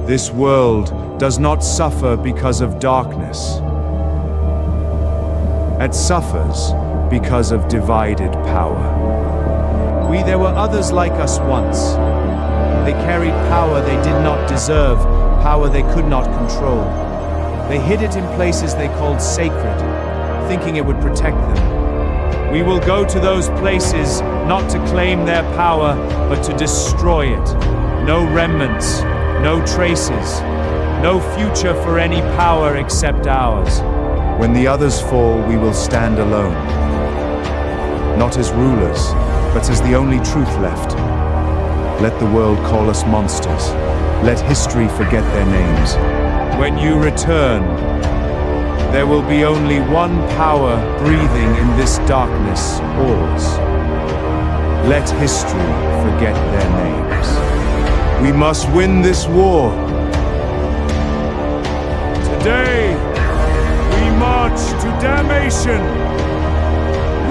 This world does not suffer because of darkness. It suffers because of divided power. There were others like us once. They carried power they did not deserve, power they could not control. They hid it in places they called sacred, thinking it would protect them. We will go to those places not to claim their power, but to destroy it. No remnants, no traces, no future for any power except ours. When the others fall, we will stand alone. Not as rulers, but as the only truth left. Let the world call us monsters. Let history forget their names. When you return, there will be only one power breathing in this darkness, ours. Let history forget their names. We must win this war. Today, we march to Dalmatian,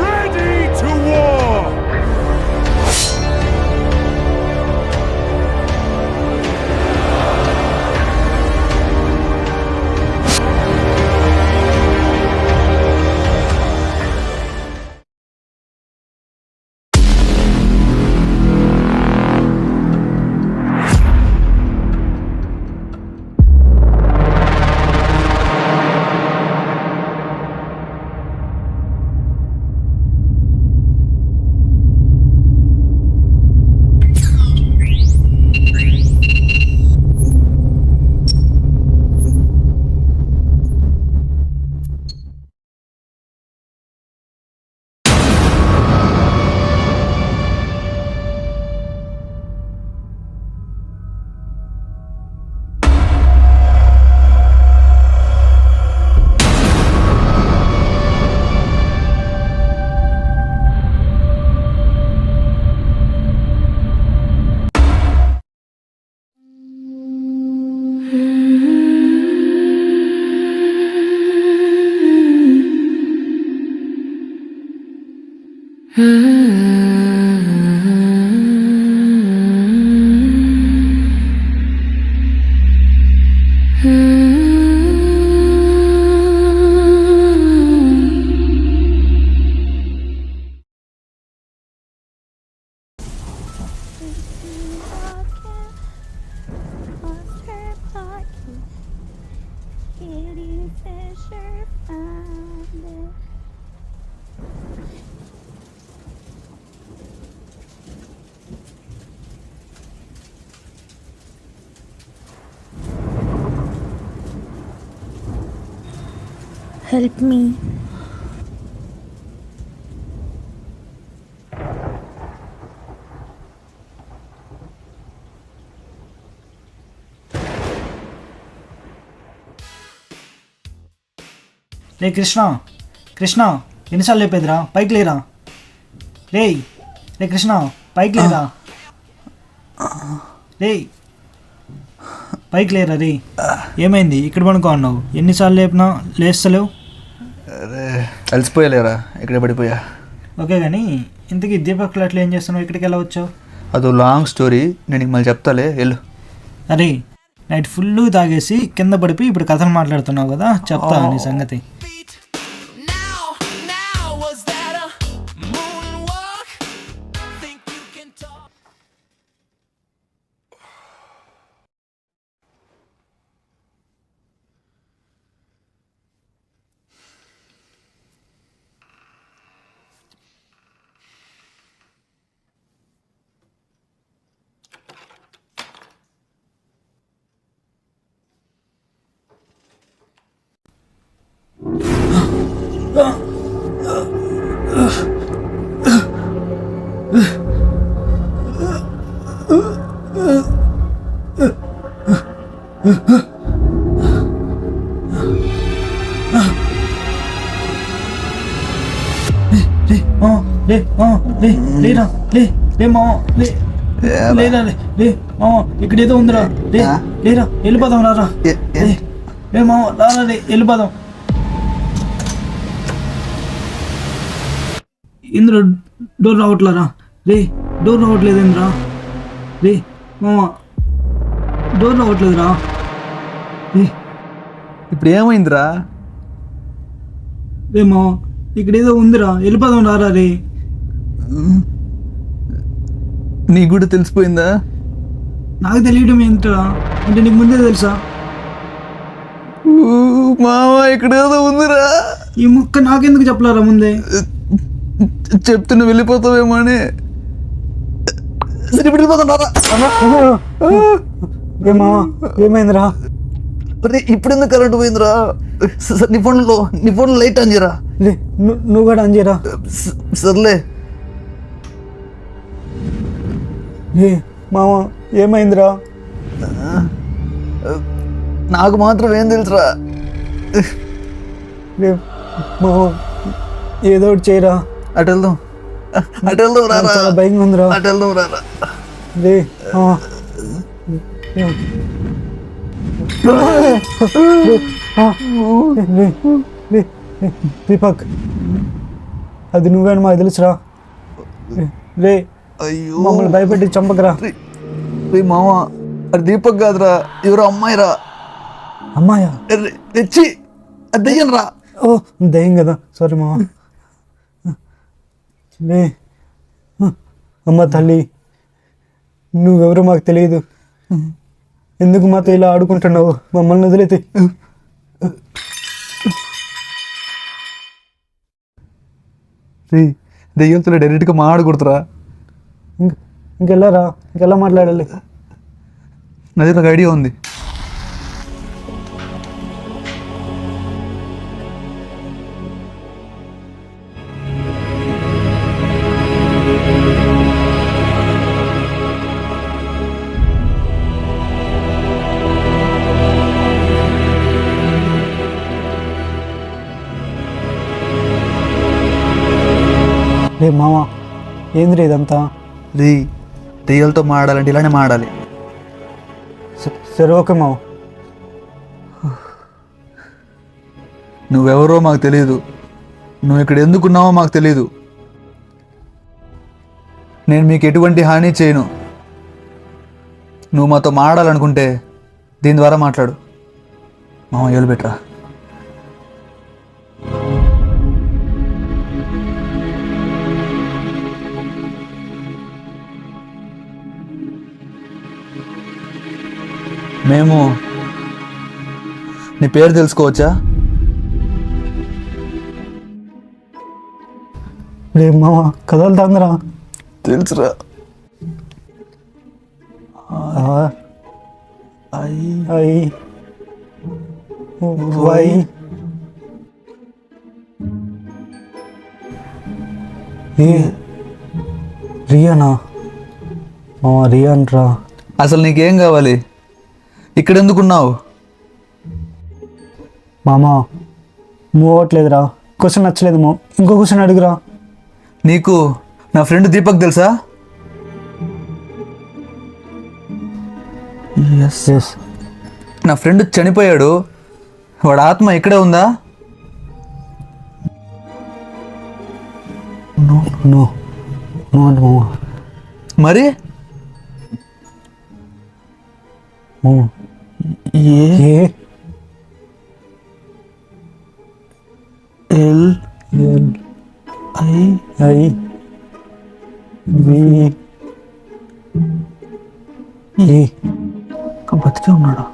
ready to war! Help me. రే కృష్ణ కృష్ణ ఎన్నిసార్లు లేపేదిరా పైకి లేరా రే రే కృష్ణ పైకి లేరా రే పైకి లేరా రే ఏమైంది ఇక్కడ పడుకో అన్నావు ఎన్నిసార్లు లేపినా లేస్తలేవు అరే అలసిపోయలేరా ఇక్కడ పడిపోయా ఓకే కానీ ఇంతకీ దీపక్ అట్లా ఏం చేస్తున్నావు ఇక్కడికి ఎలా వచ్చావు అదో లాంగ్ స్టోరీ నేను మళ్ళీ చెప్తాలే వెళ్ళు అరే నైట్ ఫుల్ తాగేసి కింద పడిపోయి ఇప్పుడు కథలు మాట్లాడుతున్నావు కదా చెప్తా నీ సంగతి ఇక్కడేదో ఉందిరా లేరా వెళ్ళిపోదాం రారా రే మామ రారా రే వెళ్ళిపోదాం ఇంద్ర డోర్ రావట్లేరా రే డోర్ రావట్లేదు ఇంద్రా రే మామ డోర్ అవ్వట్లేదురా. ఇప్పుడు ఏమైందిరా? రే మామ, ఇక్కడ ఏదో ఉందిరా, వెళ్ళిపోదాం రారా రే. నీకు కూడా తెలిసిపోయిందా? నాకు తెలియడం ఏంటరా, అంటే నీకు ముందే తెలుసా? మామ ఇక్కడ ఏదో ఉందిరా. ఈ ముక్క నాకెందుకు చెప్పలేరా ముందే? చెప్తే నువ్వు వెళ్ళిపోతావేమో అని. సరే ఇప్పుడు వెళ్ళిపోతాం రారా. ఏ మామ, ఏమైందిరా? ఇప్పుడు ఎందుకు కరెంట్ పోయిందిరా? నీ ఫోన్లో లైట్ ఆన్ చేయరా. నువ్వు కూడా ఆన్ చేయరా. సర్లే. ఏ మామ, ఏమైందిరా? నాకు మాత్రం ఏం తెలుసురా. మామ, ఏదో ఒకటి చేయరా. అటు వెళ్దాం రారా. చాలా భయంగా ఉందిరా. అటు వెళ్దాం రారా. రే దీపక్, అది నువ్వేనా మాకు తెలుసురా. రే అయ్యో, మమ్మల్ని భయపెట్టి చంపకరా. రే మామ, అది దీపక్ కాదురా, ఎవరో అమ్మాయిరా. అమ్మాయా? తెచ్చి అది దెయ్యం రా. ఓ దయ్యం కదా, సారీ మామ. రే అమ్మ తల్లి, నువ్వెవరో మాకు తెలియదు, ఎందుకు మాతో ఇలా ఆడుకుంటున్నావు? మమ్మల్ని వదిలేతే. దెయ్యంతో డైరెక్ట్గా మాట్లాడకూడదురా. ఇంకెళ్ళారా? ఇంకెలా మాట్లాడాలి? అదే నాకు ఐడియా ఉంది. రే మామ, ఏంద్రీ ఇదంతా? రే దెయ్యాలతో మాడాలంటే ఇలానే మాడాలి. సరే ఓకే మామ. నువ్వెవరో మాకు తెలియదు, నువ్వు ఇక్కడ ఎందుకున్నావో మాకు తెలియదు. నేను మీకు ఎటువంటి హాని చేయను. నువ్వు మాతో మాడాలనుకుంటే దీని ద్వారా మాట్లాడు. మామ ఏలు పెట్టరా. మేము నీ పేరు తెలుసుకోవచ్చా? రే మామ, కదలుతాందిరా. తెలుసురా. రియానా? మామ రియాన్ రా. అసలు నీకేం కావాలి? ఇక్కడ ఎందుకున్నావు? మామ మూవ్ అవ్వట్లేదురా. క్వశ్చన్ నచ్చలేదు మా, ఇంకో క్వశ్చన్ అడుగురా. నీకు నా ఫ్రెండ్ దీపక్ తెలుసా? ఎస్. నా ఫ్రెండ్ చనిపోయాడు, వాడు ఆత్మ ఇక్కడే ఉందా? నో నో నో అండి మామ. మరి ఏ ఎల్ ఐ బతికే ఉన్నాడా?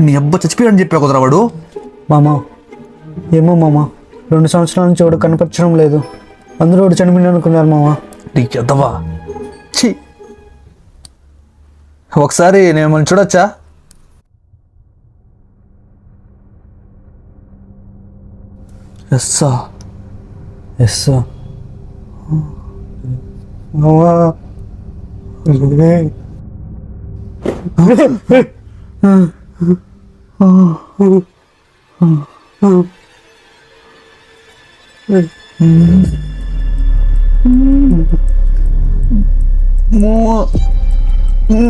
నీ అబ్బా చచ్చిపోయాడని చెప్పా కుదరా వాడు. మామ ఏమో మామ, 2 సంవత్సరాల నుంచి వాడు కనపరచడం లేదు. అందరూ వాడు చనిపోయిన అనుకున్నారు మామ. నీకు ఎద్దవా? ఛీ, ఒకసారి నేను మిమ్మల్ని చూడొచ్చా? ఎస్సా ఎస్ మామా.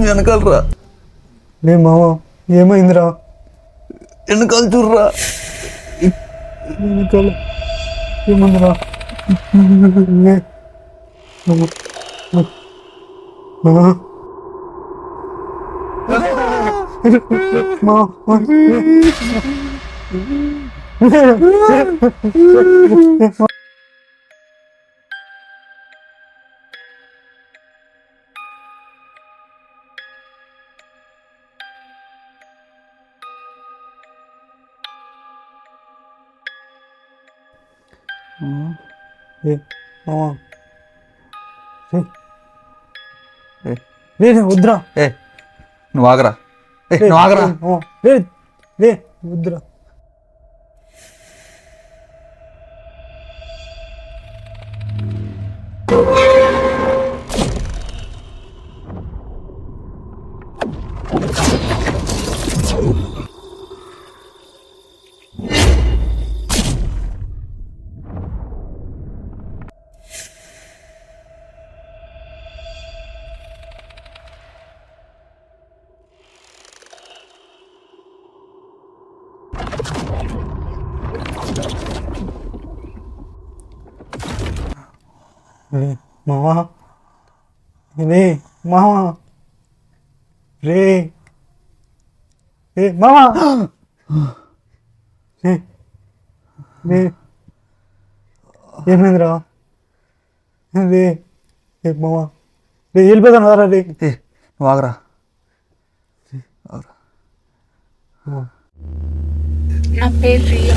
వెనకాలరా. లే మామ, ఏమైందిరా? వెనకాల చూడరా. వెనకాల ఏముందిరా? వద్దురా ఏ నువ్వు ఆగరా, ఏ నువ్వు ఆగరా. వద్దురా. మామా రే మామా రే మామా ఏమైందిరా రే మామా రే వెళ్ళిపోతాను రా రే. ఏ నువ్వు ఆగరా. నా పేరు రియా.